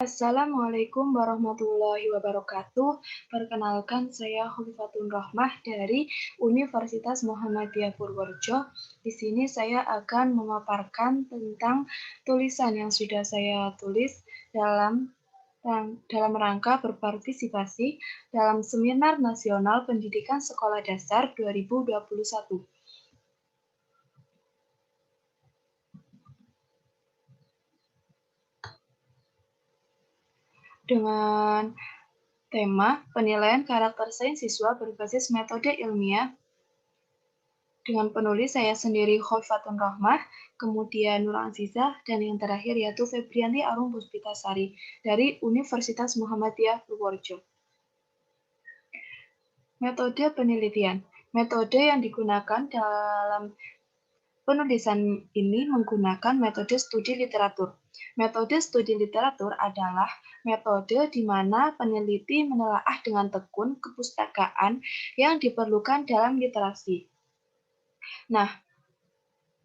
Assalamualaikum warahmatullahi wabarakatuh. Perkenalkan, saya Khofifatun Rohmah dari Universitas Muhammadiyah Purworejo. Di sini saya akan memaparkan tentang tulisan yang sudah saya tulis dalam rangka berpartisipasi dalam Seminar Nasional Pendidikan Sekolah Dasar 2021. Dengan tema penilaian karakter sains siswa berbasis metode ilmiah dengan penulis saya sendiri Khofifatun Rohmah, kemudian Nur Azizah, dan yang terakhir yaitu Febrianti Arum Puspitasari dari Universitas Muhammadiyah Purworejo. Metode penelitian. Metode yang digunakan dalam penulisan ini menggunakan metode studi literatur. Metode studi literatur adalah metode di mana peneliti menelaah dengan tekun kepustakaan yang diperlukan dalam literasi. Nah,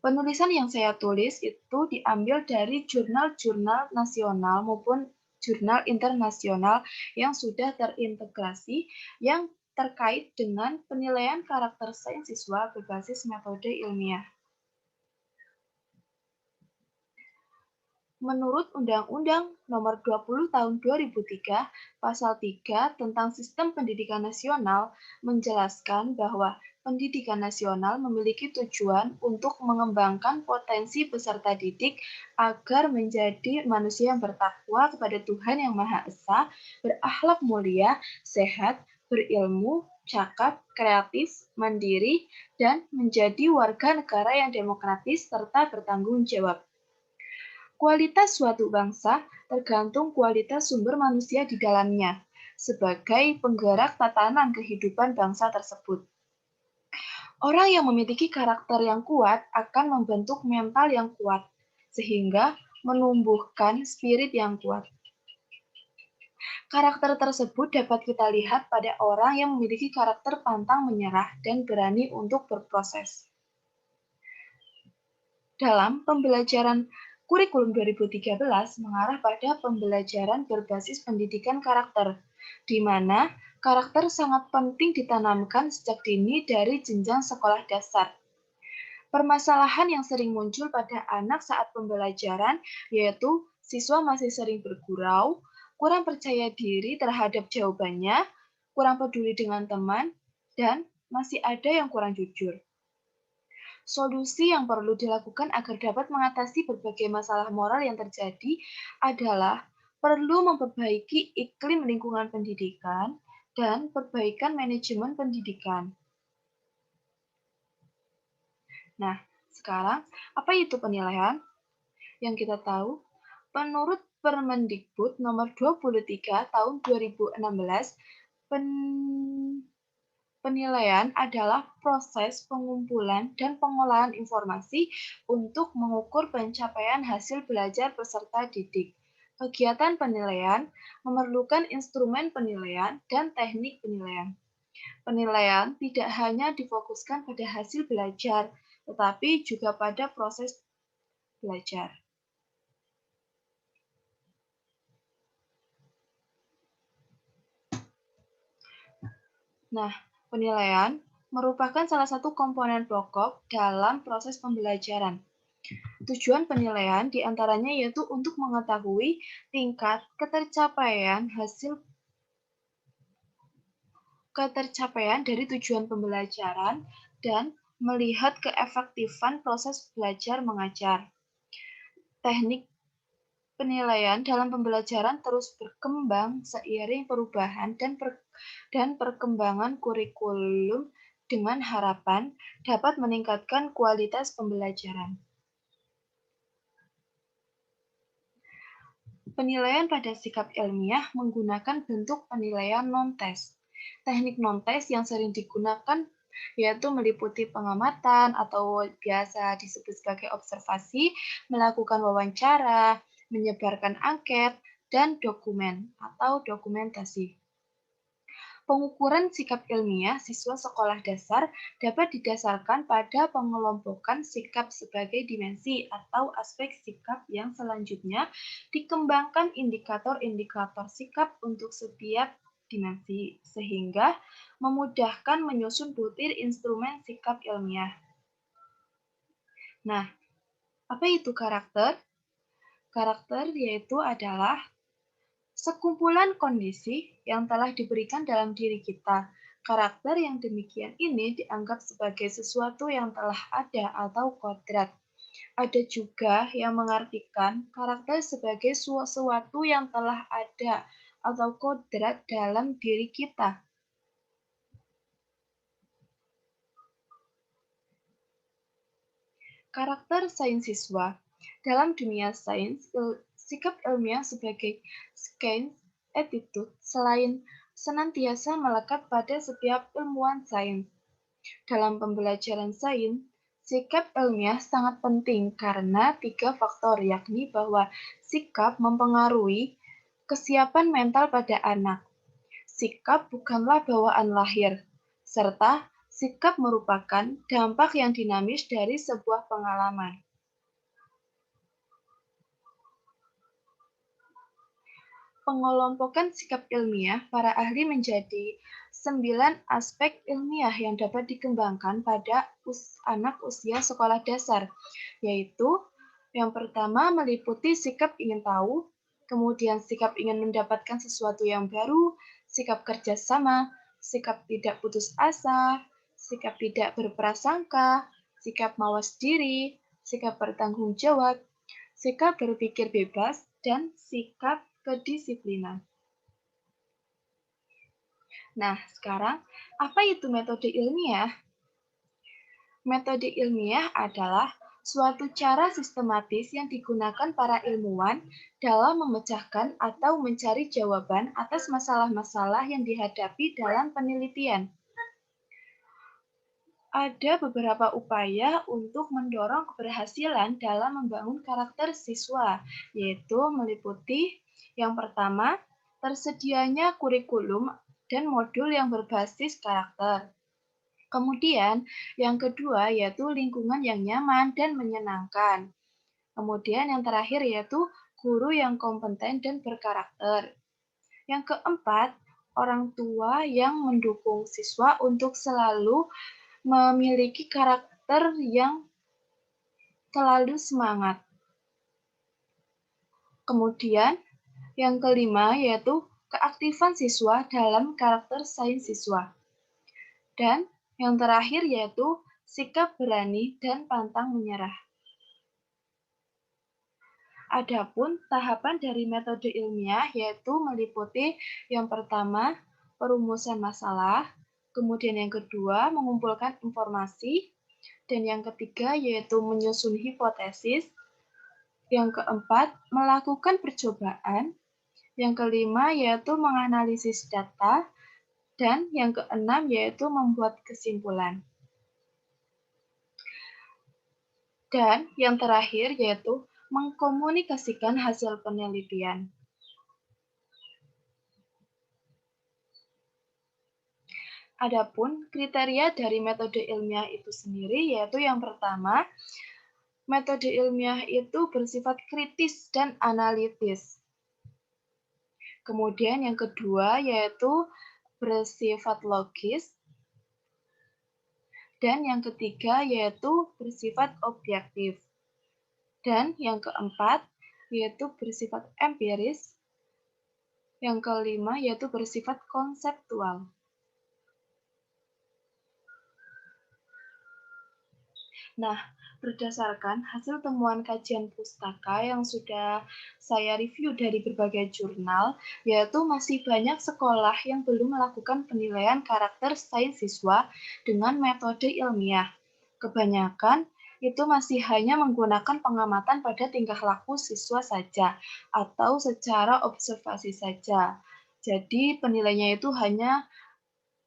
penulisan yang saya tulis itu diambil dari jurnal-jurnal nasional maupun jurnal internasional yang sudah terintegrasi yang terkait dengan penilaian karakter sains siswa berbasis metode ilmiah. Menurut Undang-Undang Nomor 20 Tahun 2003, Pasal 3 tentang Sistem Pendidikan Nasional menjelaskan bahwa pendidikan nasional memiliki tujuan untuk mengembangkan potensi peserta didik agar menjadi manusia yang bertakwa kepada Tuhan Yang Maha Esa, berakhlak mulia, sehat, berilmu, cakap, kreatif, mandiri, dan menjadi warga negara yang demokratis serta bertanggung jawab. Kualitas suatu bangsa tergantung kualitas sumber manusia di dalamnya, sebagai penggerak tatanan kehidupan bangsa tersebut. Orang yang memiliki karakter yang kuat akan membentuk mental yang kuat, sehingga menumbuhkan spirit yang kuat. Karakter tersebut dapat kita lihat pada orang yang memiliki karakter pantang menyerah dan berani untuk berproses. Dalam pembelajaran kurikulum 2013 mengarah pada pembelajaran berbasis pendidikan karakter, di mana karakter sangat penting ditanamkan sejak dini dari jenjang sekolah dasar. Permasalahan yang sering muncul pada anak saat pembelajaran yaitu siswa masih sering bergurau, kurang percaya diri terhadap jawabannya, kurang peduli dengan teman, dan masih ada yang kurang jujur. Solusi yang perlu dilakukan agar dapat mengatasi berbagai masalah moral yang terjadi adalah perlu memperbaiki iklim lingkungan pendidikan dan perbaikan manajemen pendidikan. Nah, sekarang apa itu penilaian? Yang kita tahu, menurut Permendikbud nomor 23 tahun 2016, penilaian adalah proses pengumpulan dan pengolahan informasi untuk mengukur pencapaian hasil belajar peserta didik. Kegiatan penilaian memerlukan instrumen penilaian dan teknik penilaian. Penilaian tidak hanya difokuskan pada hasil belajar, tetapi juga pada proses belajar. Nah, penilaian merupakan salah satu komponen pokok dalam proses pembelajaran. Tujuan penilaian diantaranya yaitu untuk mengetahui tingkat ketercapaian dari tujuan pembelajaran dan melihat keefektifan proses belajar mengajar. Teknik penilaian dalam pembelajaran terus berkembang seiring perubahan dan perkembangan kurikulum dengan harapan dapat meningkatkan kualitas pembelajaran. Penilaian pada sikap ilmiah menggunakan bentuk penilaian non-tes. Teknik non-tes yang sering digunakan yaitu meliputi pengamatan atau biasa disebut sebagai observasi, melakukan wawancara, menyebarkan angket, dan dokumen atau dokumentasi. Pengukuran sikap ilmiah siswa sekolah dasar dapat didasarkan pada pengelompokan sikap sebagai dimensi atau aspek sikap yang selanjutnya dikembangkan indikator-indikator sikap untuk setiap dimensi, sehingga memudahkan menyusun butir instrumen sikap ilmiah. Nah, apa itu karakter? Karakter yaitu adalah sekumpulan kondisi yang telah diberikan dalam diri kita. Karakter yang demikian ini dianggap sebagai sesuatu yang telah ada atau kodrat. Ada juga yang mengartikan karakter sebagai sesuatu yang telah ada atau kodrat dalam diri kita. Karakter sains siswa. Dalam dunia sains, sikap ilmiah sebagai sains attitude selain senantiasa melekat pada setiap ilmuwan sains. Dalam pembelajaran sains, sikap ilmiah sangat penting karena 3 faktor, yakni bahwa sikap mempengaruhi kesiapan mental pada anak. Sikap bukanlah bawaan lahir, serta sikap merupakan dampak yang dinamis dari sebuah pengalaman. Pengelompokan sikap ilmiah para ahli menjadi 9 aspek ilmiah yang dapat dikembangkan pada anak usia sekolah dasar, yaitu yang pertama meliputi sikap ingin tahu, kemudian sikap ingin mendapatkan sesuatu yang baru, sikap kerjasama, sikap tidak putus asa, sikap tidak berprasangka, sikap mawas diri, sikap bertanggung jawab, sikap berpikir bebas, dan sikap kedisiplinan. Nah, sekarang apa itu metode ilmiah? Metode ilmiah adalah suatu cara sistematis yang digunakan para ilmuwan dalam memecahkan atau mencari jawaban atas masalah-masalah yang dihadapi dalam penelitian. Ada beberapa upaya untuk mendorong keberhasilan dalam membangun karakter siswa, yaitu meliputi yang pertama, tersedianya kurikulum dan modul yang berbasis karakter. Kemudian, yang kedua yaitu lingkungan yang nyaman dan menyenangkan. Kemudian yang terakhir yaitu guru yang kompeten dan berkarakter. Yang keempat, orang tua yang mendukung siswa untuk selalu memiliki karakter yang selalu semangat. Kemudian, yang kelima yaitu keaktifan siswa dalam karakter sains siswa. Dan yang terakhir yaitu sikap berani dan pantang menyerah. Adapun tahapan dari metode ilmiah yaitu meliputi yang pertama, perumusan masalah, kemudian yang kedua, mengumpulkan informasi, dan yang ketiga yaitu menyusun hipotesis, yang keempat, melakukan percobaan, yang kelima yaitu menganalisis data, dan yang keenam yaitu membuat kesimpulan. Dan yang terakhir yaitu mengkomunikasikan hasil penelitian. Adapun kriteria dari metode ilmiah itu sendiri yaitu yang pertama, metode ilmiah itu bersifat kritis dan analitis. Kemudian yang kedua yaitu bersifat logis. Dan yang ketiga yaitu bersifat objektif. Dan yang keempat yaitu bersifat empiris. Yang kelima yaitu bersifat konseptual. Nah, berdasarkan hasil temuan kajian pustaka yang sudah saya review dari berbagai jurnal, yaitu masih banyak sekolah yang belum melakukan penilaian karakter sains siswa dengan metode ilmiah. Kebanyakan itu masih hanya menggunakan pengamatan pada tingkah laku siswa saja atau secara observasi saja. Jadi penilaiannya itu hanya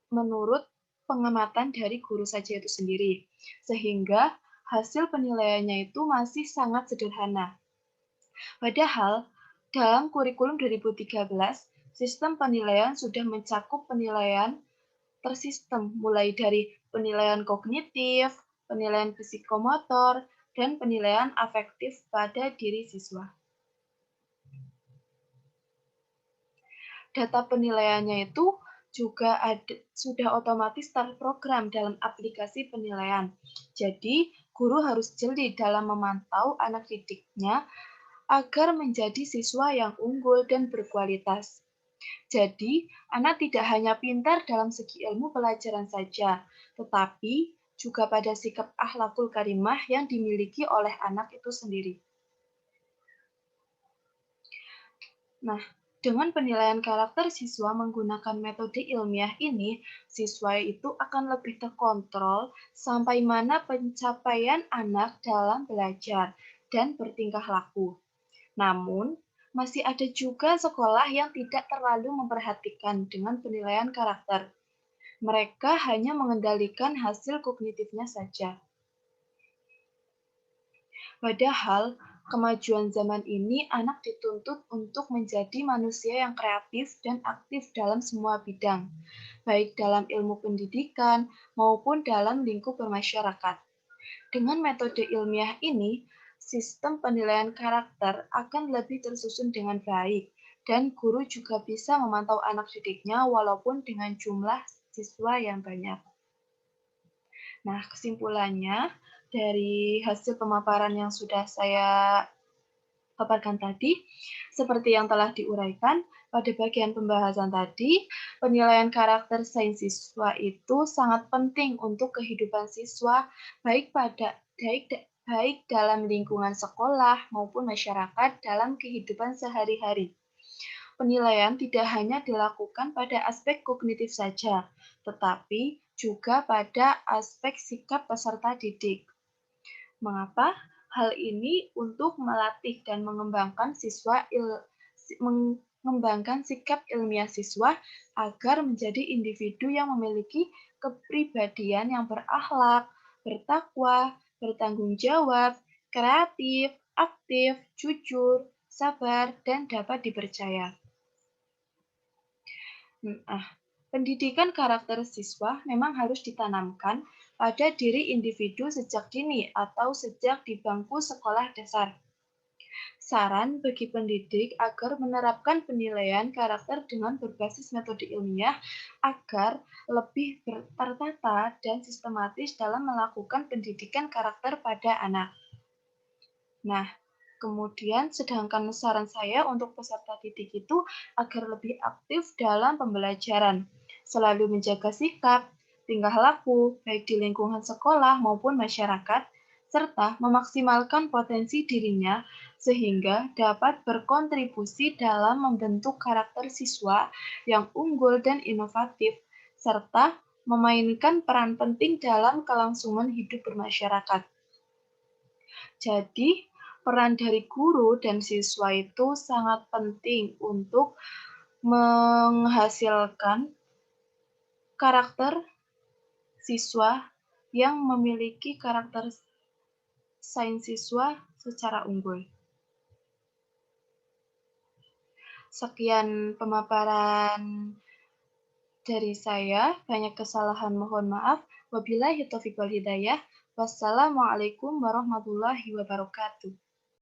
menurut pengamatan dari guru saja itu sendiri, sehingga hasil penilaiannya itu masih sangat sederhana. Padahal, dalam kurikulum 2013, Sistem penilaian sudah mencakup penilaian tersistem, mulai dari penilaian kognitif, penilaian psikomotor, dan penilaian afektif pada diri siswa. Data penilaiannya itu juga sudah otomatis terprogram dalam aplikasi penilaian. Jadi, guru harus jeli dalam memantau anak didiknya agar menjadi siswa yang unggul dan berkualitas. Jadi, anak tidak hanya pintar dalam segi ilmu pelajaran saja, tetapi juga pada sikap akhlakul karimah yang dimiliki oleh anak itu sendiri. Nah, dengan penilaian karakter siswa menggunakan metode ilmiah ini, siswa itu akan lebih terkontrol sampai mana pencapaian anak dalam belajar dan bertingkah laku. Namun, masih ada juga sekolah yang tidak terlalu memperhatikan dengan penilaian karakter. Mereka hanya mengendalikan hasil kognitifnya saja. Padahal, kemajuan zaman ini anak dituntut untuk menjadi manusia yang kreatif dan aktif dalam semua bidang, baik dalam ilmu pendidikan maupun dalam lingkup bermasyarakat. Dengan metode ilmiah ini, sistem penilaian karakter akan lebih tersusun dengan baik, dan guru juga bisa memantau anak didiknya walaupun dengan jumlah siswa yang banyak. Nah, kesimpulannya dari hasil pemaparan yang sudah saya paparkan tadi, seperti yang telah diuraikan pada bagian pembahasan tadi, penilaian karakter sains siswa itu sangat penting untuk kehidupan siswa, baik dalam lingkungan sekolah maupun masyarakat dalam kehidupan sehari-hari. Penilaian tidak hanya dilakukan pada aspek kognitif saja, tetapi juga pada aspek sikap peserta didik. Mengapa? Hal ini untuk melatih dan mengembangkan sikap ilmiah siswa agar menjadi individu yang memiliki kepribadian yang berakhlak, bertakwa, bertanggung jawab, kreatif, aktif, jujur, sabar, dan dapat dipercaya. Pendidikan karakter siswa memang harus ditanamkan pada diri individu sejak dini atau sejak di bangku sekolah dasar. Saran bagi pendidik agar menerapkan penilaian karakter dengan berbasis metode ilmiah agar lebih tertata dan sistematis dalam melakukan pendidikan karakter pada anak. Nah, kemudian sedangkan saran saya untuk peserta didik itu agar lebih aktif dalam pembelajaran, selalu menjaga sikap, tingkah laku, baik di lingkungan sekolah maupun masyarakat, serta memaksimalkan potensi dirinya sehingga dapat berkontribusi dalam membentuk karakter siswa yang unggul dan inovatif, serta memainkan peran penting dalam kelangsungan hidup bermasyarakat. Jadi, peran dari guru dan siswa itu sangat penting untuk menghasilkan karakter siswa yang memiliki karakter sains siswa secara unggul. Sekian pemaparan dari saya, banyak kesalahan mohon maaf. Wabillahi taufiq wal hidayah. Wassalamualaikum warahmatullahi wabarakatuh.